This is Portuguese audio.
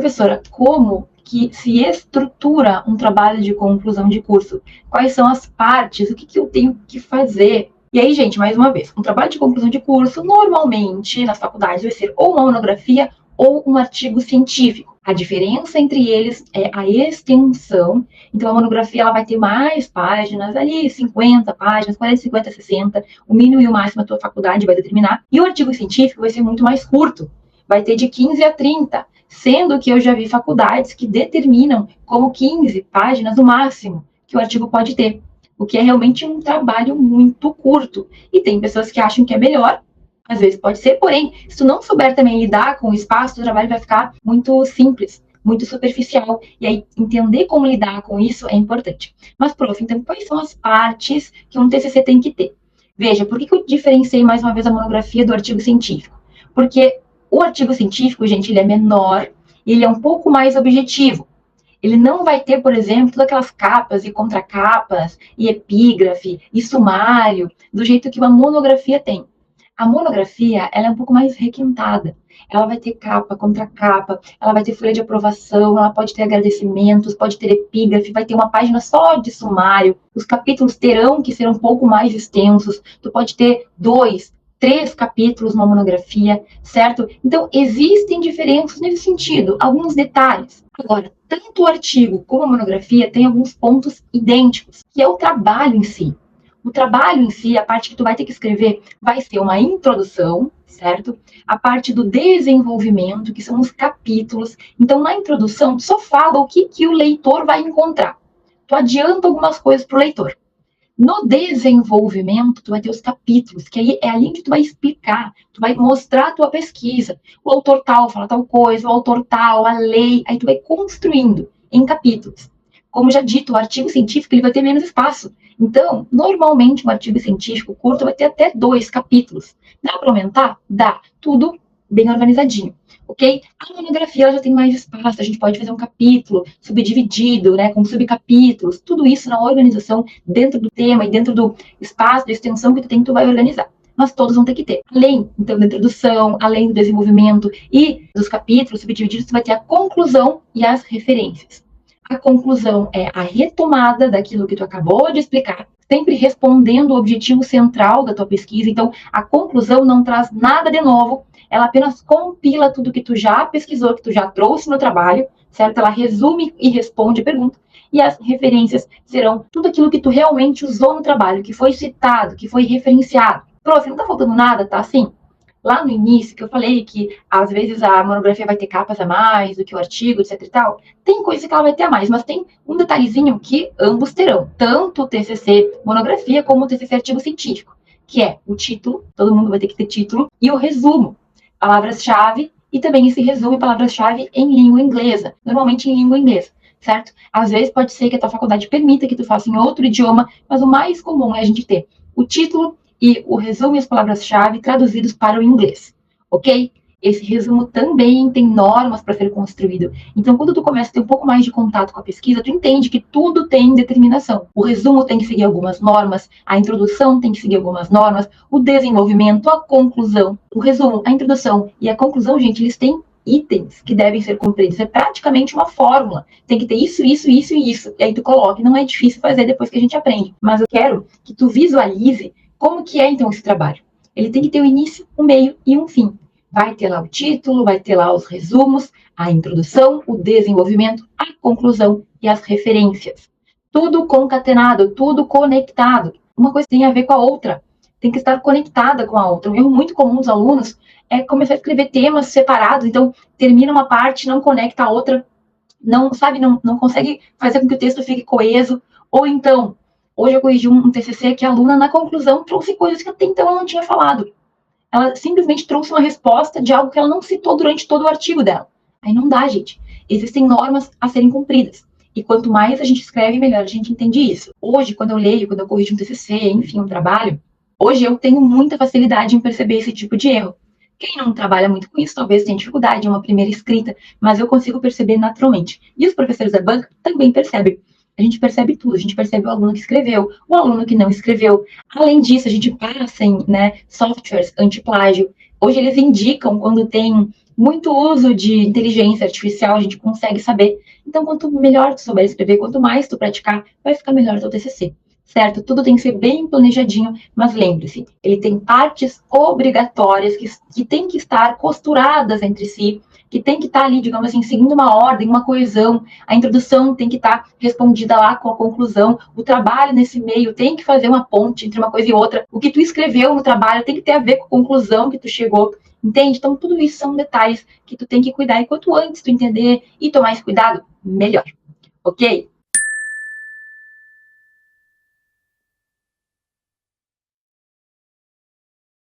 professora, como que se estrutura um trabalho de conclusão de curso? Quais são as partes? O que eu tenho que fazer? E aí, gente, mais uma vez, um trabalho de conclusão de curso, normalmente, nas faculdades, vai ser ou uma monografia ou um artigo científico. A diferença entre eles é a extensão. Então, a monografia ela vai ter mais páginas, ali 50 páginas, 40, 50, 60. O mínimo e o máximo a tua faculdade vai determinar. E o artigo científico vai ser muito mais curto. Vai ter de 15 a 30. Sendo que eu já vi faculdades que determinam como 15 páginas no máximo que o artigo pode ter. O que é realmente um trabalho muito curto. E tem pessoas que acham que é melhor. Às vezes pode ser, porém, se tu não souber também lidar com o espaço, o trabalho vai ficar muito simples, muito superficial. E aí, entender como lidar com isso é importante. Mas, prof, então, quais são as partes que um TCC tem que ter? Veja, por que eu diferenciei mais uma vez a monografia do artigo científico? Porque o artigo científico, gente, ele é menor, ele é um pouco mais objetivo. Ele não vai ter, por exemplo, todas aquelas capas e contracapas, e epígrafe, e sumário, do jeito que uma monografia tem. A monografia, ela é um pouco mais requintada. Ela vai ter capa, contracapa, ela vai ter folha de aprovação, ela pode ter agradecimentos, pode ter epígrafe, vai ter uma página só de sumário. Os capítulos terão que ser um pouco mais extensos. Tu pode ter 2, 3 capítulos numa monografia, certo? Então, existem diferenças nesse sentido, alguns detalhes. Agora, tanto o artigo como a monografia têm alguns pontos idênticos, que é o trabalho em si. O trabalho em si, a parte que tu vai ter que escrever, vai ser uma introdução, certo? A parte do desenvolvimento, que são os capítulos. Então, na introdução, tu só fala o que o leitor vai encontrar. Tu adianta algumas coisas para o leitor. No desenvolvimento, tu vai ter os capítulos, que aí é ali que tu vai explicar, tu vai mostrar a tua pesquisa. O autor tal fala tal coisa, o autor tal, a lei, aí tu vai construindo em capítulos. Como já dito, o artigo científico ele vai ter menos espaço. Então, normalmente, um artigo científico curto vai ter até 2 capítulos. Dá para aumentar? Dá. Tudo bem organizadinho, ok? A monografia ela já tem mais espaço, a gente pode fazer um capítulo subdividido, né, com subcapítulos, tudo isso na organização, dentro do tema e dentro do espaço de extensão que tu tem, tu vai organizar. Mas todos vão ter que ter. Além, então, da introdução, além do desenvolvimento e dos capítulos subdivididos, tu vai ter a conclusão e as referências. A conclusão é a retomada daquilo que tu acabou de explicar, sempre respondendo o objetivo central da tua pesquisa. Então, a conclusão não traz nada de novo, ela apenas compila tudo que tu já pesquisou, que tu já trouxe no trabalho, certo? Ela resume e responde a pergunta. E as referências serão tudo aquilo que tu realmente usou no trabalho, que foi citado, que foi referenciado. Prof, não tá faltando nada, tá assim? Lá no início, que eu falei que às vezes a monografia vai ter capas a mais do que o artigo, etc e tal, tem coisa que ela vai ter a mais, mas tem um detalhezinho que ambos terão, tanto o TCC monografia como o TCC artigo científico, que é o título, todo mundo vai ter que ter título, e o resumo, palavras-chave, e também esse resumo e palavras-chave em língua inglesa, normalmente em língua inglesa, certo? Às vezes pode ser que a tua faculdade permita que tu faça em outro idioma, mas o mais comum é a gente ter o título e o resumo e as palavras-chave traduzidos para o inglês, ok? Esse resumo também tem normas para ser construído. Então, quando tu começa a ter um pouco mais de contato com a pesquisa, tu entende que tudo tem determinação. O resumo tem que seguir algumas normas, a introdução tem que seguir algumas normas, o desenvolvimento, a conclusão. O resumo, a introdução e a conclusão, gente, eles têm itens que devem ser cumpridos. É praticamente uma fórmula. Tem que ter isso, isso, isso e isso. E aí tu coloca. Não é difícil fazer depois que a gente aprende. Mas eu quero que tu visualize como que é, então, esse trabalho? Ele tem que ter um início, um meio e um fim. Vai ter lá o título, vai ter lá os resumos, a introdução, o desenvolvimento, a conclusão e as referências. Tudo concatenado, tudo conectado. Uma coisa tem a ver com a outra. Tem que estar conectada com a outra. Um erro muito comum dos alunos é começar a escrever temas separados. Então, termina uma parte, não conecta a outra, não, sabe, não consegue fazer com que o texto fique coeso. Ou então, hoje eu corrigi um TCC que a aluna, na conclusão, trouxe coisas que até então ela não tinha falado. Ela simplesmente trouxe uma resposta de algo que ela não citou durante todo o artigo dela. Aí não dá, gente. Existem normas a serem cumpridas. E quanto mais a gente escreve, melhor a gente entende isso. Hoje, quando eu leio, quando eu corrijo um TCC, enfim, um trabalho, hoje eu tenho muita facilidade em perceber esse tipo de erro. Quem não trabalha muito com isso, talvez tenha dificuldade em uma primeira escrita, mas eu consigo perceber naturalmente. E os professores da banca também percebem. A gente percebe tudo, a gente percebe o aluno que escreveu, o aluno que não escreveu. Além disso, a gente passa em softwares anti-plágio. Hoje eles indicam quando tem muito uso de inteligência artificial, a gente consegue saber. Então, quanto melhor tu souber escrever, quanto mais tu praticar, vai ficar melhor o teu TCC. Certo? Tudo tem que ser bem planejadinho, mas lembre-se, ele tem partes obrigatórias que tem que estar costuradas entre si, que tem que estar ali, digamos assim, seguindo uma ordem, uma coesão. A introdução tem que estar respondida lá com a conclusão. O trabalho nesse meio tem que fazer uma ponte entre uma coisa e outra. O que tu escreveu no trabalho tem que ter a ver com a conclusão que tu chegou. Entende? Então, tudo isso são detalhes que tu tem que cuidar. E quanto antes tu entender e tomar esse cuidado, melhor. Ok?